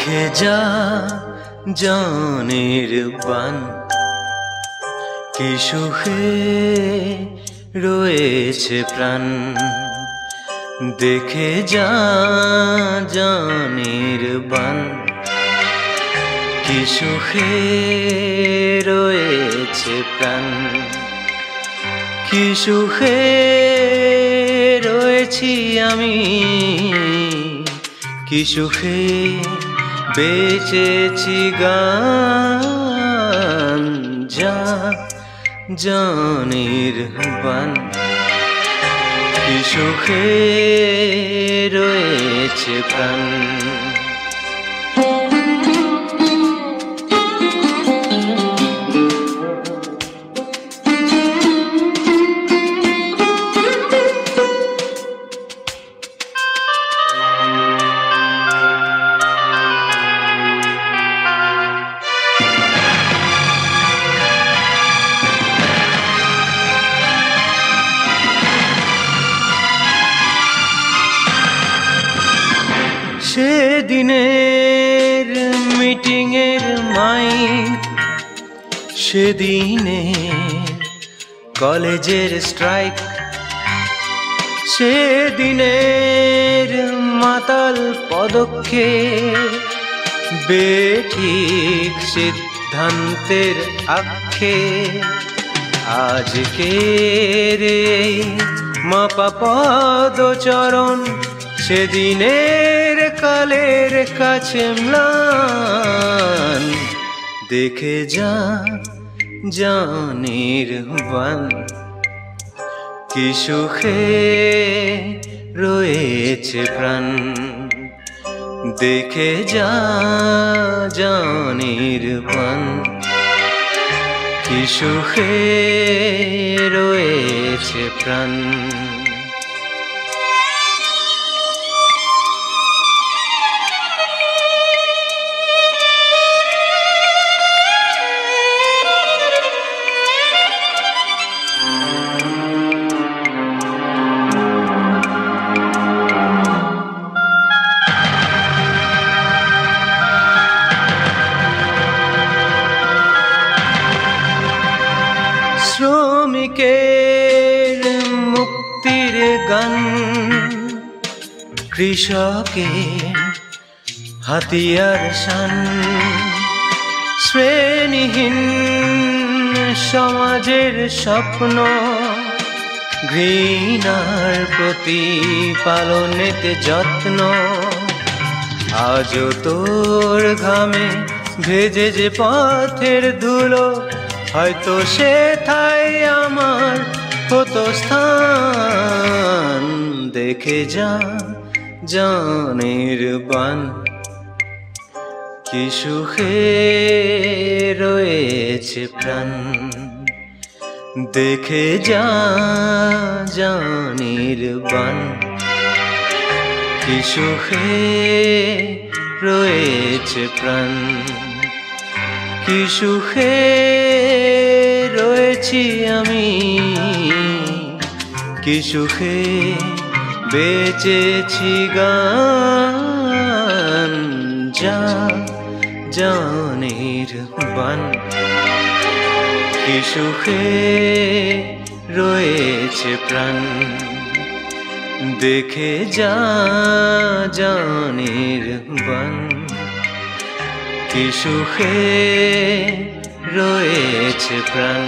দেখে যা জানের বান, কি সুখে রয়েছে প্রাণ। দেখে যা জানের বান, কি সুখে রয়েছে প্রাণ। কি সুখে রয়েছি আমি, কি সুখে বেঁচেছি গান। যা জানের বান, কি সুখে রয়েছে প্রাণ। সেদিনের মিটিংয়ের মাইক, সেদিনে কলেজের স্ট্রাইক, সেদিনের মাতাল পদক্ষেপ, বেঠিক সিদ্ধান্তের আক্ষেপ, আজকের এই মাপা পদচরণ সেদিনের কালের কাছে ম্লান। দেখে যা জানের বান, কি সুখে রয়েছে প্রাণ। দেখে যা জানের বান, কি সুখে রয়েছে প্রাণ। শ্রমিকের মুক্তির গান, কৃষকের হাতিয়ার শান, শ্রেণীহীন সমাজের স্বপ্ন, ঘৃণার প্রতিপালনেতে যত্ন। আজও তোর ঘামে ভেজে যে পথের ধুলো, হয়তো সেথায় আমার হতো স্থান। দেখে যা জানের বান, কি সুখে রয়েছে প্রাণ। দেখে যা জানের বান, কি সুখে রয়েছে প্রাণ। কি সুখে রয়েছি আমি, কি সুখে বেঁচেছি গান। যা জানের বান, কি সুখে রয়েছে প্রাণ। দেখে যা জানের বান, কি সুখে রয়েছে প্রাণ।